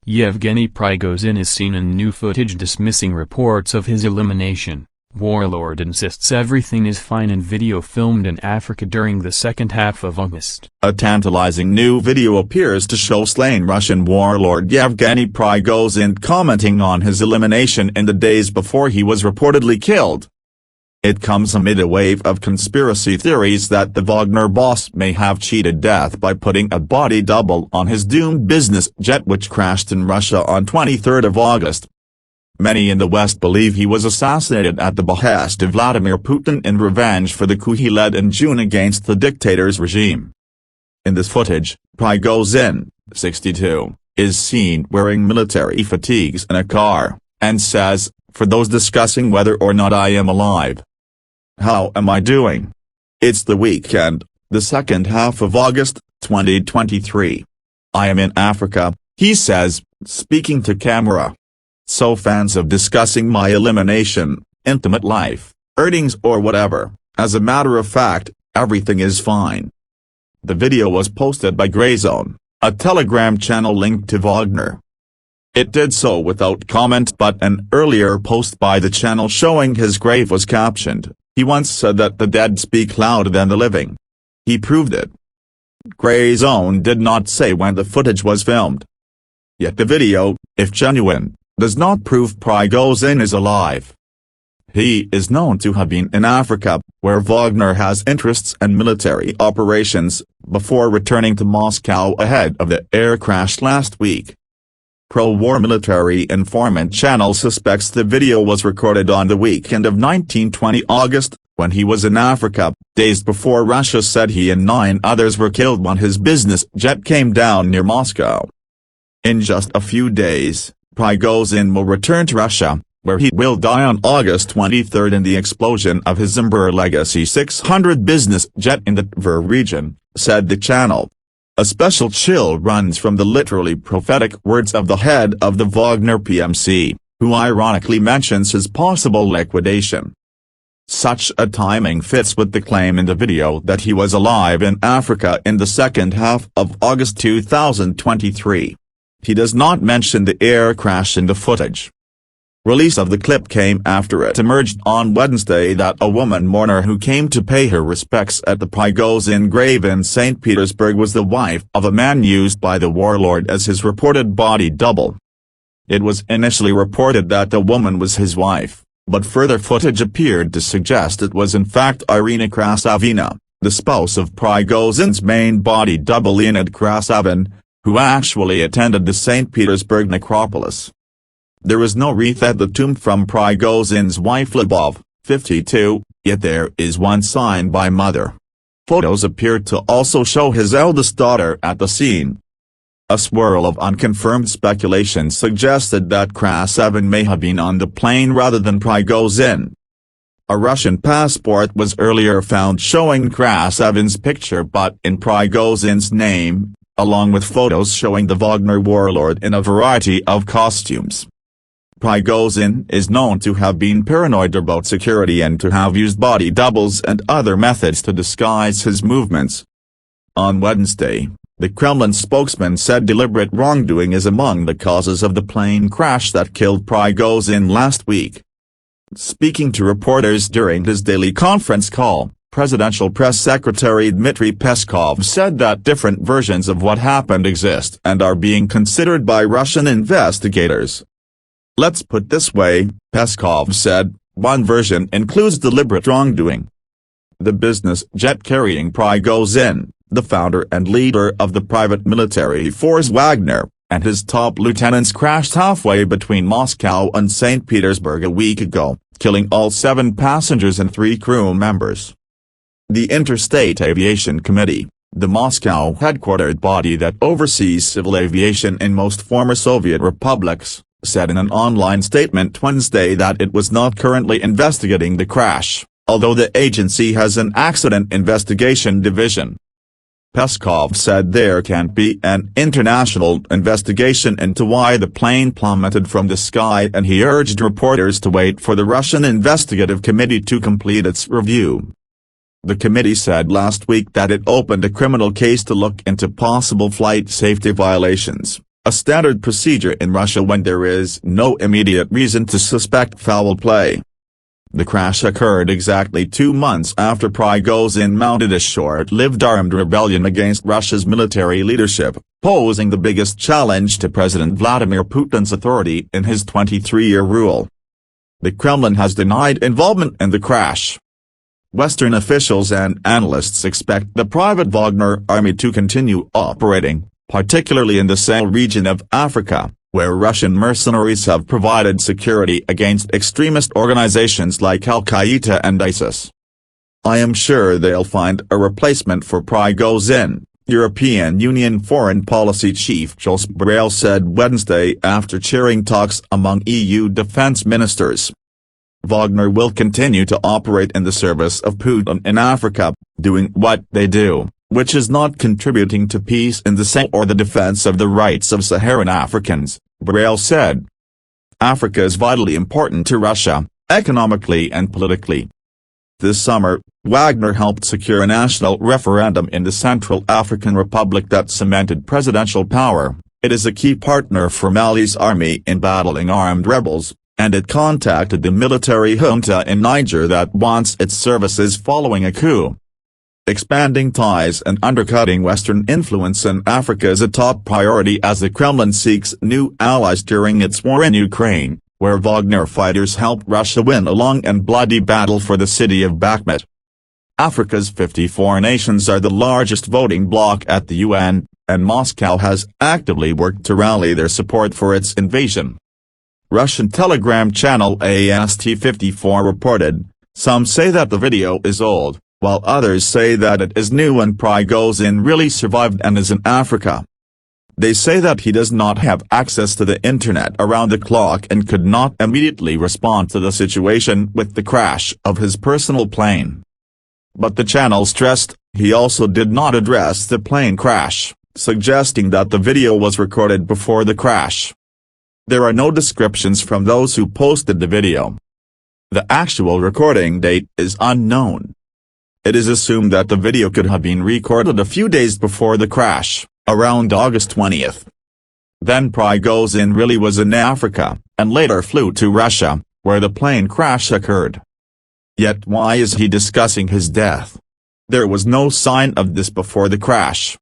Yevgeny Prigozhin is seen in new footage dismissing reports of his elimination. Warlord insists everything is fine in video filmed in Africa during the second half of August. A tantalizing new video appears to show slain Russian warlord Yevgeny Prigozhin commenting on his elimination in the days before he was reportedly killed. It comes amid a wave of conspiracy theories that the Wagner boss may have cheated death by putting a body double on his doomed business jet which crashed in Russia on 23 August. Many in the West believe he was assassinated at the behest of Vladimir Putin in revenge for the coup he led in June against the dictator's regime. In this footage, Prigozhin, 62, is seen wearing military fatigues in a car, and says, "For those discussing whether or not I am alive. How am I doing? It's the weekend, the second half of August, 2023. I am in Africa," he says, speaking to camera. So fans of discussing my elimination, intimate life, earnings or whatever, as a matter of fact, everything is fine. The video was posted by Grayzone, a Telegram channel linked to Wagner. It did so without comment, but an earlier post by the channel showing his grave was captioned, "He once said that the dead speak louder than the living." He proved it. Grayzone did not say when the footage was filmed. Yet the video, if genuine, does not prove Prigozhin is alive. He is known to have been in Africa, where Wagner has interests and military operations, before returning to Moscow ahead of the air crash last week. Pro-war military informant channel suspects the video was recorded on the weekend of 19-20 August, when he was in Africa, days before Russia said he and 9 others were killed when his business jet came down near Moscow. In just a few days, Prigozhin will return to Russia, where he will die on August 23 in the explosion of his Embraer Legacy 600 business jet in the Tver region, said the channel. A special chill runs from the literally prophetic words of the head of the Wagner PMC, who ironically mentions his possible liquidation. Such a timing fits with the claim in the video that he was alive in Africa in the second half of August 2023. He does not mention the air crash in the footage. Release of the clip came after it emerged on Wednesday that a woman mourner who came to pay her respects at the Prigozhin grave in St. Petersburg was the wife of a man used by the warlord as his reported body double. It was initially reported that the woman was his wife, but further footage appeared to suggest it was in fact Irina Krasavina, the spouse of Prigozhin's main body double Leonid Krasavin, who actually attended the St. Petersburg necropolis. There is no wreath at the tomb from Prigozhin's wife Lyubov, 52, yet there is one signed by mother. Photos appeared to also show his eldest daughter at the scene. A swirl of unconfirmed speculation suggested that Krasavin may have been on the plane rather than Prigozhin. A Russian passport was earlier found showing Krasavin's picture but in Prigozhin's name, along with photos showing the Wagner warlord in a variety of costumes. Prigozhin is known to have been paranoid about security and to have used body doubles and other methods to disguise his movements. On Wednesday, the Kremlin spokesman said deliberate wrongdoing is among the causes of the plane crash that killed Prigozhin last week. Speaking to reporters during his daily conference call, Presidential Press Secretary Dmitry Peskov said that different versions of what happened exist and are being considered by Russian investigators. "Let's put this way," Peskov said, "one version includes deliberate wrongdoing. The business jet carrying Prigozhin, the founder and leader of the private military force Wagner, and his top lieutenants crashed halfway between Moscow and St. Petersburg a week ago, killing all 7 passengers and 3 crew members." The Interstate Aviation Committee, the Moscow headquartered body that oversees civil aviation in most former Soviet republics, said in an online statement Wednesday that it was not currently investigating the crash, although the agency has an accident investigation division. Peskov said there can't be an international investigation into why the plane plummeted from the sky, and he urged reporters to wait for the Russian Investigative Committee to complete its review. The committee said last week that it opened a criminal case to look into possible flight safety violations, a standard procedure in Russia when there is no immediate reason to suspect foul play. The crash occurred exactly 2 months after Prigozhin mounted a short-lived armed rebellion against Russia's military leadership, posing the biggest challenge to President Vladimir Putin's authority in his 23-year rule. The Kremlin has denied involvement in the crash. Western officials and analysts expect the private Wagner army to continue operating, particularly in the Sahel region of Africa, where Russian mercenaries have provided security against extremist organizations like Al-Qaeda and ISIS. "I am sure they'll find a replacement for Prigozhin," European Union Foreign Policy Chief Josep Borrell said Wednesday after chairing talks among EU defense ministers. Wagner will continue to operate in the service of Putin in Africa, doing what they do, which is not contributing to peace in the Sahel or the defense of the rights of Saharan Africans, Borrell said. Africa is vitally important to Russia, economically and politically. This summer, Wagner helped secure a national referendum in the Central African Republic that cemented presidential power. It is a key partner for Mali's army in battling armed rebels, and it contacted the military junta in Niger that wants its services following a coup. Expanding ties and undercutting Western influence in Africa is a top priority as the Kremlin seeks new allies during its war in Ukraine, where Wagner fighters helped Russia win a long and bloody battle for the city of Bakhmut. Africa's 54 nations are the largest voting bloc at the UN, and Moscow has actively worked to rally their support for its invasion. Russian telegram channel AST54 reported, "Some say that the video is old, while others say that it is new and Prigozhin really survived and is in Africa. They say that he does not have access to the internet around the clock and could not immediately respond to the situation with the crash of his personal plane." But the channel stressed, he also did not address the plane crash, suggesting that the video was recorded before the crash. There are no descriptions from those who posted the video. The actual recording date is unknown. It is assumed that the video could have been recorded a few days before the crash, around August 20th. Then Prigozhin really was in Africa, and later flew to Russia, where the plane crash occurred. Yet why is he discussing his death? There was no sign of this before the crash.